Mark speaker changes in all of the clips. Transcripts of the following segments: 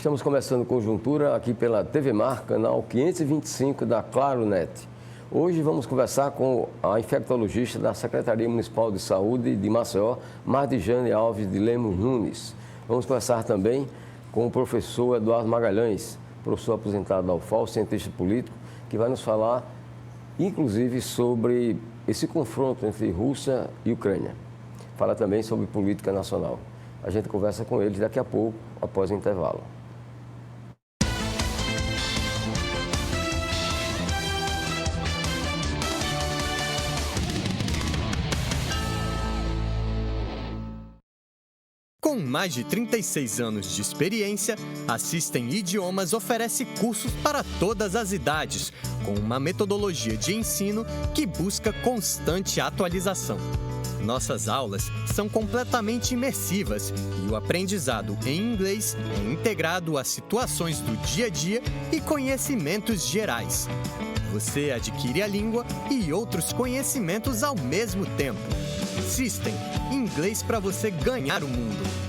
Speaker 1: Estamos começando Conjuntura aqui pela TV Mar, canal 525 da Claro Net. Hoje vamos conversar com a infectologista da Secretaria Municipal de Saúde de Maceió, Mardijane Alves de Lemos Nunes. Vamos conversar também com o professor Eduardo Magalhães, professor aposentado da UFAL, cientista político, que vai nos falar, inclusive, sobre esse confronto entre Rússia e Ucrânia. Fala também sobre política nacional. A gente conversa com eles daqui a pouco, após o intervalo.
Speaker 2: Com mais de 36 anos de experiência, a System Idiomas oferece cursos para todas as idades, com uma metodologia de ensino que busca constante atualização. Nossas aulas são completamente imersivas e o aprendizado em inglês é integrado a situações do dia a dia e conhecimentos gerais. Você adquire a língua e outros conhecimentos ao mesmo tempo. System, inglês para você ganhar o mundo.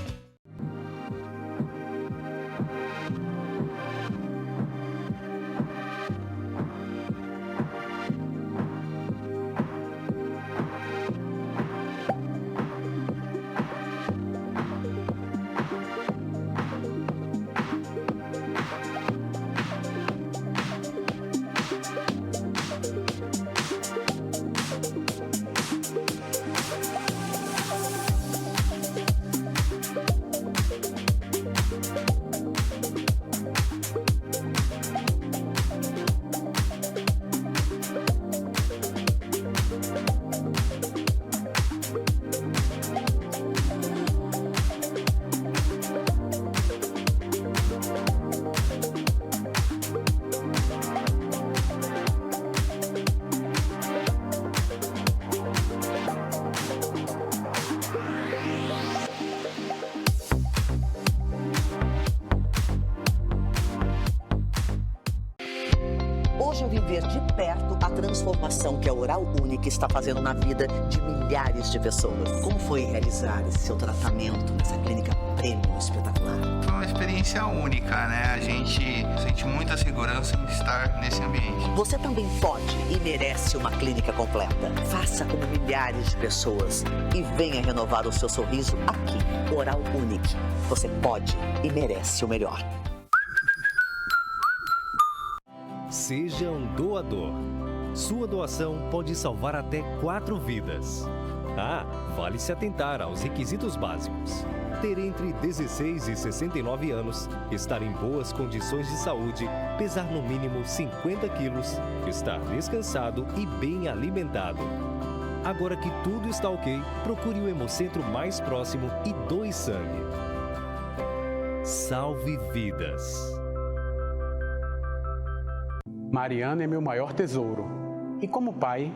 Speaker 3: Hoje eu vim ver de perto a transformação que a Oral Unique está fazendo na vida de milhares de pessoas. Como foi realizar esse seu tratamento nessa clínica premium espetacular?
Speaker 4: Foi uma experiência única, né? A gente sente muita segurança em estar nesse ambiente.
Speaker 3: Você também pode e merece uma clínica completa. Faça como milhares de pessoas e venha renovar o seu sorriso aqui. Oral Unique. Você pode e merece o melhor.
Speaker 5: Seja um doador. Sua doação pode salvar até 4 vidas. Vale se atentar aos requisitos básicos. Ter entre 16 e 69 anos, estar em boas condições de saúde, pesar no mínimo 50 quilos, estar descansado e bem alimentado. Agora que tudo está ok, procure o hemocentro mais próximo e doe sangue. Salve vidas.
Speaker 6: Mariana é meu maior tesouro e, como pai,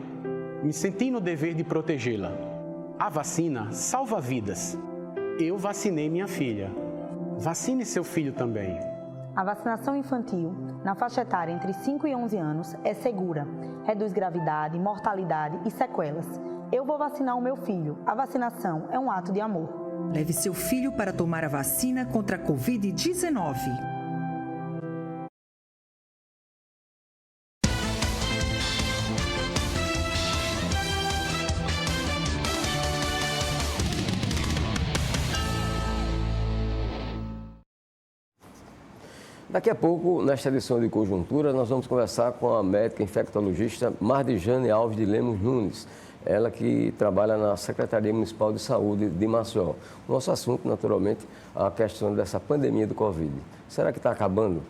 Speaker 6: me senti no dever de protegê-la. A vacina salva vidas. Eu vacinei minha filha. Vacine seu filho também.
Speaker 7: A vacinação infantil, na faixa etária entre 5 e 11 anos, é segura, reduz gravidade, mortalidade e sequelas. Eu vou vacinar o meu filho. A vacinação é um ato de amor.
Speaker 8: Leve seu filho para tomar a vacina contra a Covid-19.
Speaker 1: Daqui a pouco, nesta edição de Conjuntura, nós vamos conversar com a médica infectologista Mardijane Alves de Lemos Nunes, ela que trabalha na Secretaria Municipal de Saúde de Maceió. O nosso assunto, naturalmente, é a questão dessa pandemia do Covid. Será que está acabando?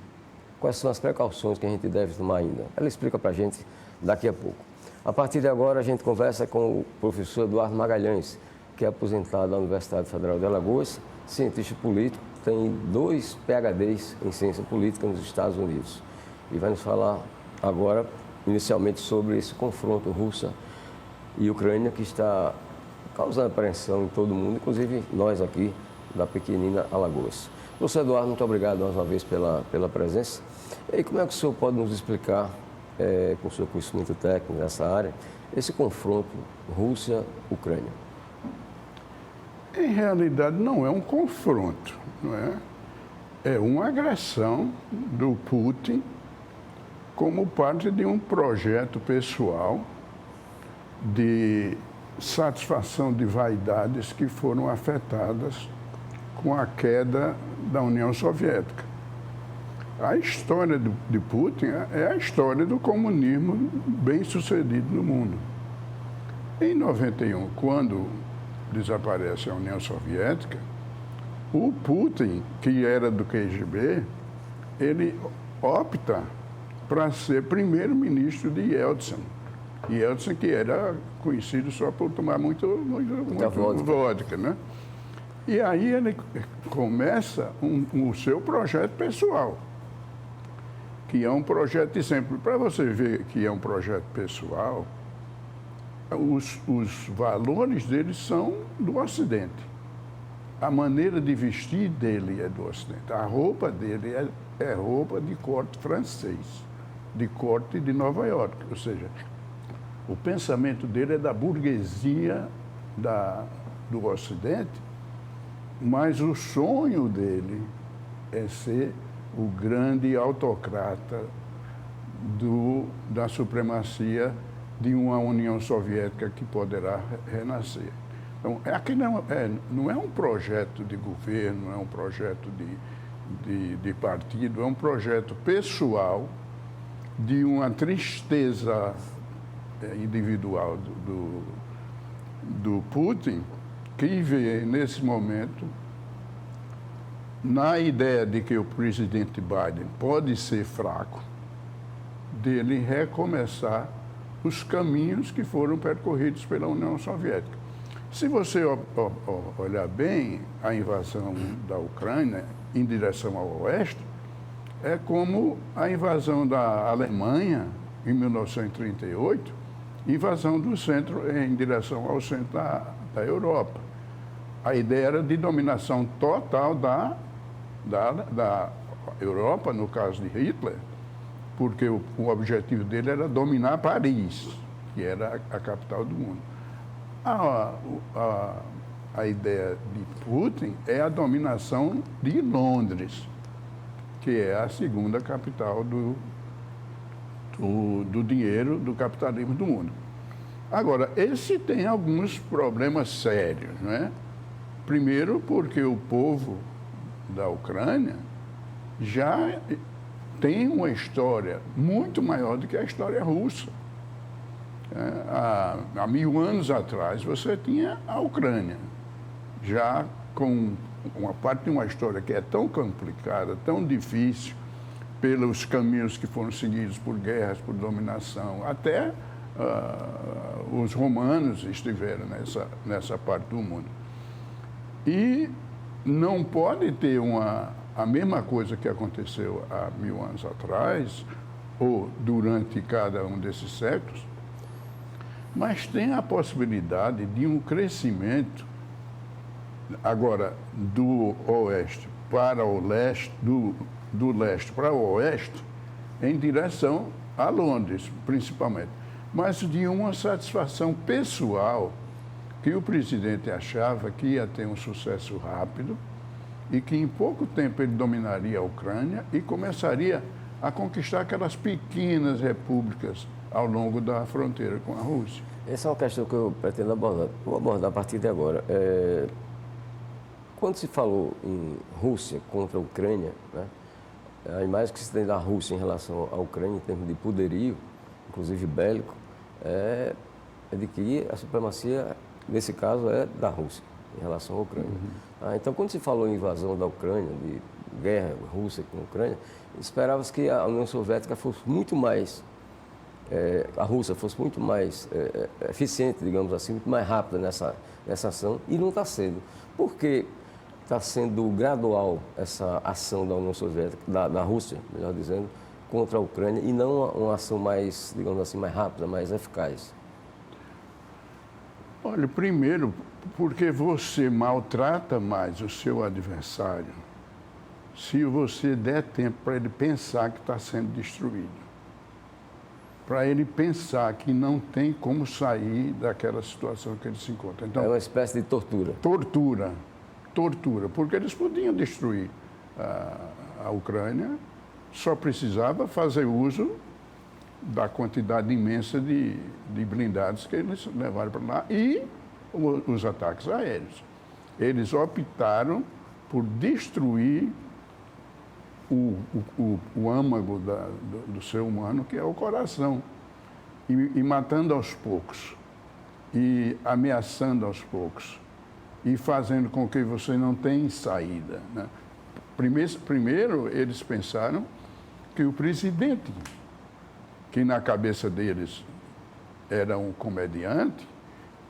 Speaker 1: Quais são as precauções que a gente deve tomar ainda? Ela explica para a gente daqui a pouco. A partir de agora, a gente conversa com o professor Eduardo Magalhães, que é aposentado da Universidade Federal de Alagoas, cientista político, tem 2 PhDs em ciência política nos Estados Unidos. E vai nos falar agora, inicialmente, sobre esse confronto Rússia e Ucrânia, que está causando apreensão em todo mundo, inclusive nós aqui da pequenina Alagoas. Professor Eduardo, muito obrigado mais uma vez pela presença. E aí, como é que o senhor pode nos explicar, com o seu conhecimento técnico nessa área, esse confronto Rússia-Ucrânia?
Speaker 9: Em realidade, não é um confronto, não é? é uma agressão do Putin como parte de um projeto pessoal de satisfação de vaidades que foram afetadas com a queda da União Soviética. A história de Putin é a história do comunismo bem-sucedido no mundo. Em 91, quando desaparece a União Soviética, o Putin, que era do KGB, ele opta para ser primeiro-ministro de Yeltsin. Yeltsin, que era conhecido só por tomar muito vodka, né? E aí ele começa o seu projeto pessoal, que é um projeto de sempre. Para você ver que é um projeto pessoal, os valores dele são do Ocidente. A maneira de vestir dele é do Ocidente. A roupa dele é roupa de corte francês, de corte de Nova York. Ou seja, o pensamento dele é da burguesia do Ocidente, mas o sonho dele é ser o grande autocrata da supremacia de uma União Soviética que poderá renascer. Então, aqui não é um projeto de governo, não é um projeto de partido, é um projeto pessoal de uma tristeza individual do Putin, que vê, nesse momento, na ideia de que o presidente Biden pode ser fraco, dele recomeçar os caminhos que foram percorridos pela União Soviética. Se você olhar bem a invasão da Ucrânia em direção ao oeste, é como a invasão da Alemanha em 1938, invasão do centro em direção ao centro da Europa. A ideia era de dominação total da Europa, no caso de Hitler, porque o objetivo dele era dominar Paris, que era a capital do mundo. A ideia de Putin é a dominação de Londres, que é a segunda capital do dinheiro, do capitalismo do mundo. Agora, esse tem alguns problemas sérios, não é? Primeiro, porque o povo da Ucrânia já tem uma história muito maior do que a história russa. Há 1000 anos atrás, você tinha a Ucrânia, já com uma parte de uma história que é tão complicada, tão difícil, pelos caminhos que foram seguidos por guerras, por dominação, até os romanos estiveram nessa parte do mundo. E não pode ter a mesma coisa que aconteceu há 1000 anos atrás, ou durante cada um desses séculos, mas tem a possibilidade de um crescimento, agora, do oeste para o leste, do leste para o oeste, em direção a Londres, principalmente, mas de uma satisfação pessoal que o presidente achava que ia ter um sucesso rápido e que em pouco tempo ele dominaria a Ucrânia e começaria a conquistar aquelas pequenas repúblicas ao longo da fronteira com a Rússia.
Speaker 1: Essa é uma questão que eu pretendo abordar. Vou abordar a partir de agora. Quando se falou em Rússia contra a Ucrânia, né, a imagem que se tem da Rússia em relação à Ucrânia, em termos de poderio, inclusive bélico, é de que a supremacia, nesse caso, é da Rússia em relação à Ucrânia. Então, quando se falou em invasão da Ucrânia, de guerra Rússia com a Ucrânia, esperava-se que a União Soviética fosse muito mais, a Rússia fosse muito mais eficiente, digamos assim, muito mais rápida nessa ação, e não está sendo. Por que está sendo gradual essa ação da União Soviética, da Rússia, melhor dizendo, contra a Ucrânia, e não uma ação mais, digamos assim, mais rápida, mais eficaz?
Speaker 9: Olha, primeiro, porque você maltrata mais o seu adversário se você der tempo para ele pensar que está sendo destruído. Para ele pensar que não tem como sair daquela situação que ele se encontra. Então,
Speaker 1: é uma espécie de tortura.
Speaker 9: Tortura, porque eles podiam destruir a Ucrânia só precisava fazer uso da quantidade imensa de blindados que eles levaram para lá e os ataques aéreos. Eles optaram por destruir o âmago do ser humano, que é o coração, e matando aos poucos, e ameaçando aos poucos, e fazendo com que você não tenha saída, né? Primeiro, eles pensaram que o presidente, que na cabeça deles era um comediante,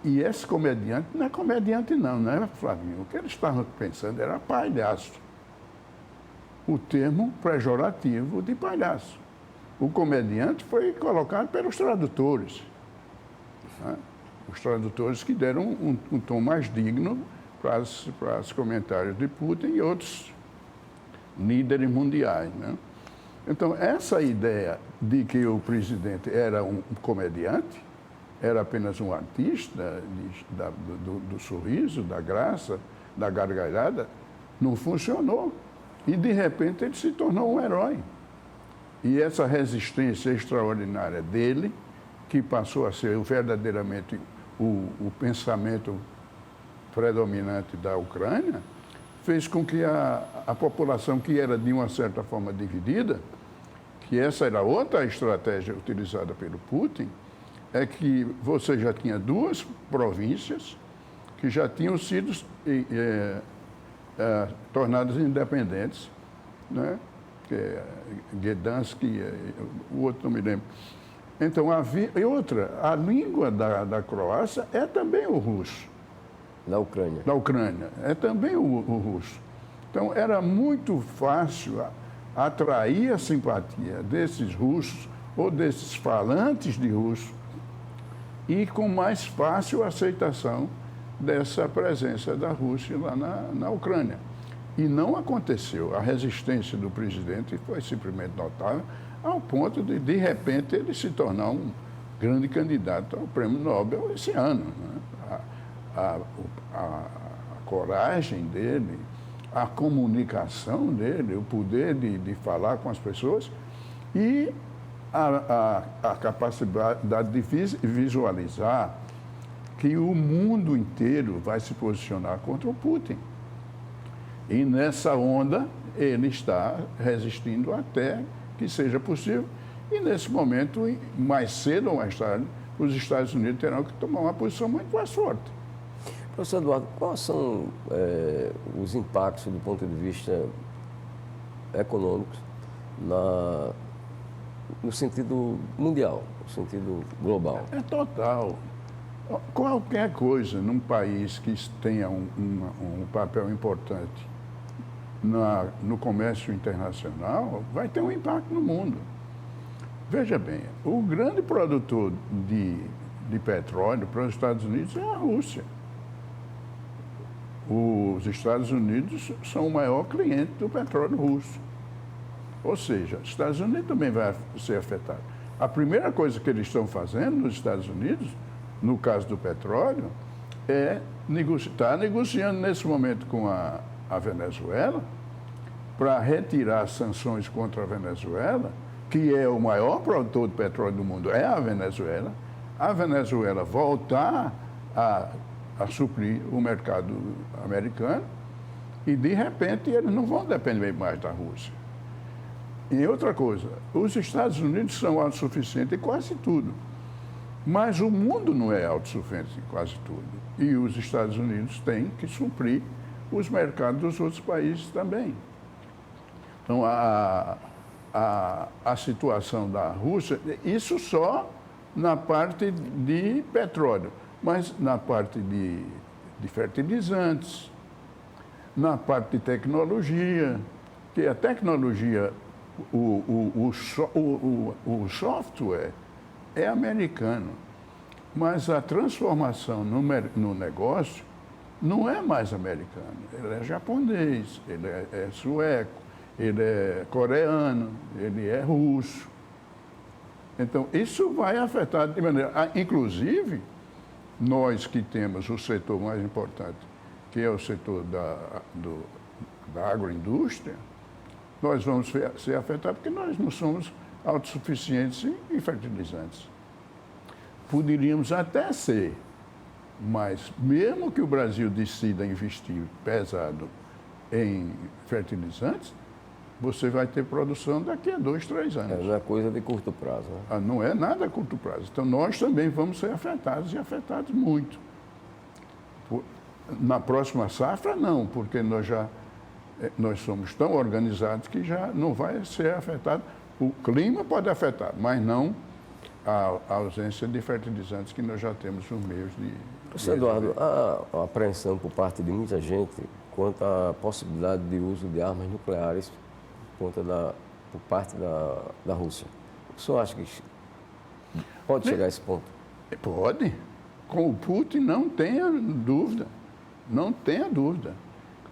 Speaker 9: e esse comediante não é comediante não é, Flavinho? O que eles estavam pensando era palhaço. O termo pejorativo de palhaço. O comediante foi colocado pelos tradutores, né? Os tradutores que deram um tom mais digno para os comentários de Putin e outros líderes mundiais, né? Então, essa ideia de que o presidente era um comediante, era apenas um artista do sorriso, da graça, da gargalhada, não funcionou. E, de repente, ele se tornou um herói. E essa resistência extraordinária dele, que passou a ser verdadeiramente o pensamento predominante da Ucrânia, fez com que a população, que era de uma certa forma dividida, que essa era outra estratégia utilizada pelo Putin, é que você já tinha duas províncias que já tinham sido tornadas independentes, né? Que é Gdansk, o outro não me lembro. Então, a língua da Croácia é também o russo.
Speaker 1: Da Ucrânia.
Speaker 9: Da Ucrânia, é também o russo. Então, era muito fácil atrair a simpatia desses russos ou desses falantes de russo e com mais fácil aceitação dessa presença da Rússia lá na Ucrânia. E não aconteceu. A resistência do presidente foi simplesmente notável, ao ponto de repente, ele se tornar um grande candidato ao Prêmio Nobel esse ano, né? A coragem dele, a comunicação dele, o poder de falar com as pessoas e a capacidade de visualizar que o mundo inteiro vai se posicionar contra o Putin. E nessa onda, ele está resistindo até que seja possível. E nesse momento, mais cedo ou mais tarde, os Estados Unidos terão que tomar uma posição muito mais forte.
Speaker 1: Professor Eduardo, quais são os impactos do ponto de vista econômico no sentido mundial, no sentido global?
Speaker 9: É total. Qualquer coisa num país que tenha um papel importante no comércio internacional vai ter um impacto no mundo. Veja bem, o grande produtor de petróleo para os Estados Unidos é a Rússia. Os Estados Unidos são o maior cliente do petróleo russo. Ou seja, os Estados Unidos também vai ser afetado. A primeira coisa que eles estão fazendo nos Estados Unidos, no caso do petróleo, é estar negociando nesse momento com a Venezuela para retirar as sanções contra a Venezuela, que é o maior produtor de petróleo do mundo, é a Venezuela voltar a suprir o mercado americano e, de repente, eles não vão depender mais da Rússia. E outra coisa, os Estados Unidos são autossuficientes em quase tudo, mas o mundo não é autossuficiente em quase tudo. E os Estados Unidos têm que suprir os mercados dos outros países também. Então, a situação da Rússia, isso só na parte de petróleo, mas na parte de fertilizantes, na parte de tecnologia, que a tecnologia, o software é americano, mas a transformação no negócio não é mais americano. Ele é japonês, ele é sueco, ele é coreano, ele é russo. Então, isso vai afetar de maneira... Inclusive, nós que temos o setor mais importante, que é o setor da agroindústria, nós vamos ser afetados porque nós não somos autossuficientes em fertilizantes. Poderíamos até ser, mas mesmo que o Brasil decida investir pesado em fertilizantes, você vai ter produção daqui a 2, 3 anos.
Speaker 1: Não é coisa de curto prazo. Né?
Speaker 9: Não é nada a curto prazo. Então, nós também vamos ser afetados e afetados muito. Na próxima safra, não, porque nós somos tão organizados que já não vai ser afetado. O clima pode afetar, mas não a ausência de fertilizantes que nós já temos nos meios de...
Speaker 1: Professor Eduardo, há apreensão por parte de muita gente quanto à possibilidade de uso de armas nucleares por parte da Rússia. O senhor acha que pode chegar a esse ponto?
Speaker 9: Pode. Com o Putin, não tenha dúvida. Não tenha dúvida.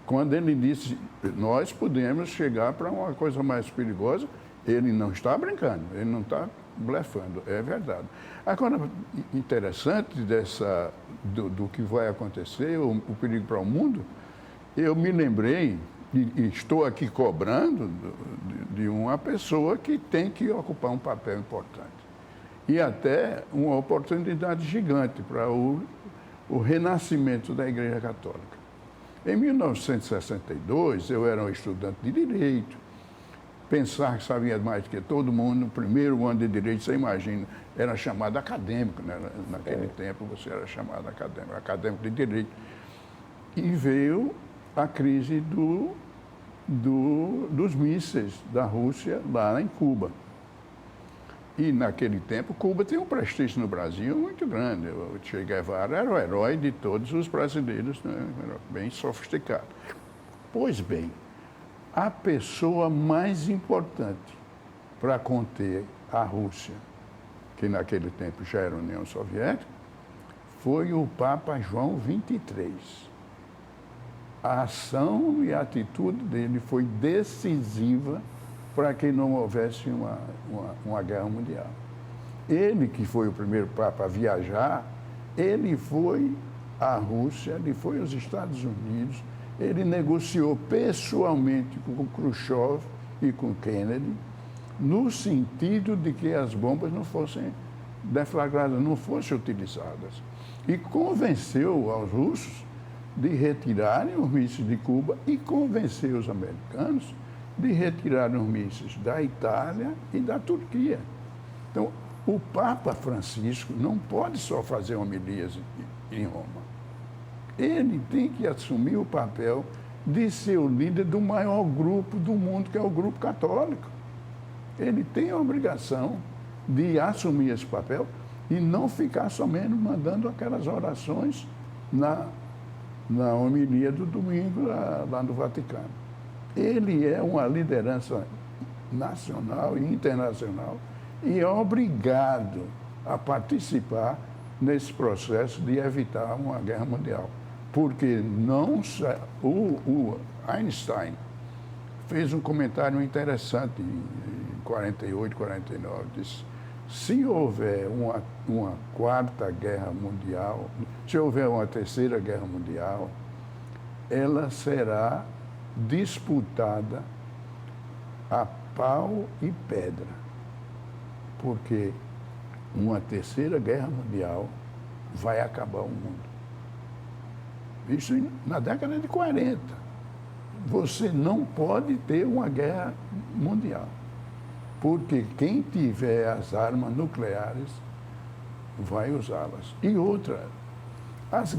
Speaker 9: Quando ele disse, nós podemos chegar para uma coisa mais perigosa, ele não está brincando, ele não está blefando, é verdade. Agora, interessante do que vai acontecer, o perigo para o mundo, eu me lembrei, e estou aqui cobrando de uma pessoa que tem que ocupar um papel importante. E até uma oportunidade gigante para o renascimento da Igreja Católica. Em 1962, eu era um estudante de Direito. Pensar que sabia mais do que todo mundo, no primeiro ano de Direito, você imagina, era chamado acadêmico, né? Naquele tempo você era chamado acadêmico de Direito. E veio a crise dos mísseis da Rússia lá em Cuba. E naquele tempo, Cuba tem um prestígio no Brasil muito grande. O Che Guevara era o herói de todos os brasileiros, né? Bem sofisticado. Pois bem, a pessoa mais importante para conter a Rússia, que naquele tempo já era a União Soviética, foi o Papa João XXIII. A ação e a atitude dele foi decisiva para que não houvesse uma guerra mundial. Ele, que foi o primeiro Papa a viajar, ele foi à Rússia, ele foi aos Estados Unidos, ele negociou pessoalmente com Khrushchev e com Kennedy, no sentido de que as bombas não fossem deflagradas, não fossem utilizadas. E convenceu aos russos de retirarem os mísseis de Cuba e convenceu os americanos de retirar os mísseis da Itália e da Turquia. Então, o Papa Francisco não pode só fazer homilias em Roma. Ele tem que assumir o papel de ser o líder do maior grupo do mundo, que é o grupo católico. Ele tem a obrigação de assumir esse papel e não ficar somente mandando aquelas orações na homilia do domingo lá no Vaticano. Ele é uma liderança nacional e internacional e é obrigado a participar nesse processo de evitar uma guerra mundial. Porque o Einstein fez um comentário interessante em 48, 49, disse, se houver uma quarta guerra mundial, se houver uma terceira guerra mundial, ela será disputada a pau e pedra, porque uma terceira guerra mundial vai acabar o mundo. Isso na década de 40. Você não pode ter uma guerra mundial, porque quem tiver as armas nucleares vai usá-las. E outra, as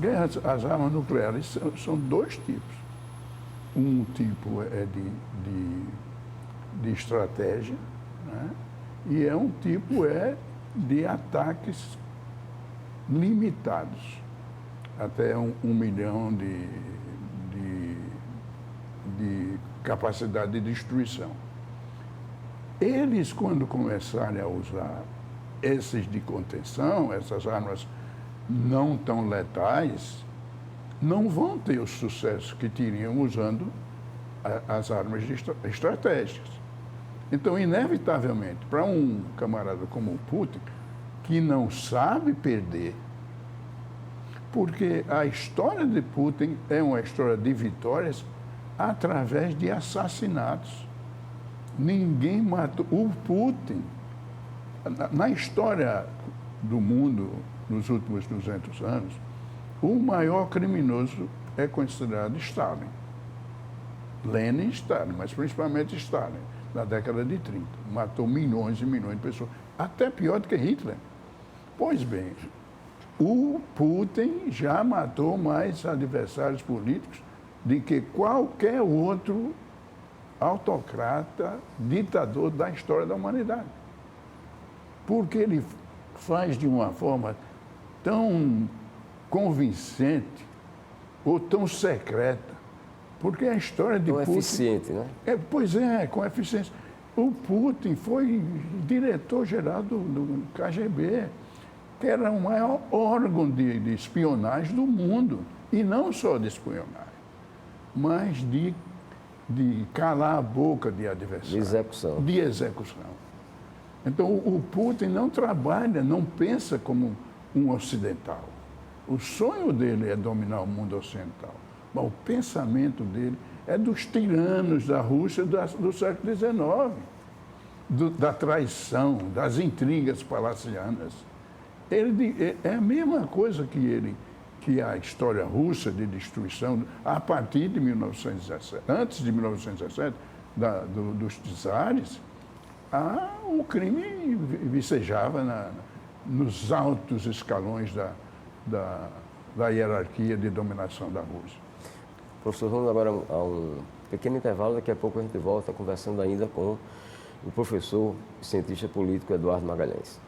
Speaker 9: armas nucleares são dois tipos. Um tipo é de estratégia, né? E um tipo de ataques limitados, até 1 milhão de capacidade de destruição. Eles, quando começarem a usar esses de contenção, essas armas não tão letais, não vão ter o sucesso que teriam usando as armas estratégicas. Então, inevitavelmente, para um camarada como o Putin, que não sabe perder, porque a história de Putin é uma história de vitórias através de assassinatos. Ninguém matou. O Putin, na história do mundo, nos últimos 200 anos, o maior criminoso é considerado Stalin. Lenin e Stalin, mas principalmente Stalin, na década de 30. Matou milhões e milhões de pessoas, até pior do que Hitler. Pois bem, o Putin já matou mais adversários políticos do que qualquer outro autocrata, ditador da história da humanidade. Porque ele faz de uma forma tão convincente ou tão secreta. Porque a história de Putin...
Speaker 1: eficiente, né?
Speaker 9: Pois é, com eficiência. O Putin foi diretor-geral do KGB, que era o maior órgão de espionagem do mundo. E não só de espionagem, mas de calar a boca de adversário.
Speaker 1: De execução.
Speaker 9: De execução. Então, o Putin não trabalha, não pensa como um ocidental. O sonho dele é dominar o mundo ocidental. Mas o pensamento dele é dos tiranos da Rússia do século XIX, da traição, das intrigas palacianas. É a mesma coisa que a história russa de destruição, a partir de 1917, antes de 1917, dos czares, o crime vicejava nos altos escalões da hierarquia de dominação da Rússia.
Speaker 1: Professor, vamos agora a um pequeno intervalo, daqui a pouco a gente volta conversando ainda com o professor e cientista político Eduardo Magalhães.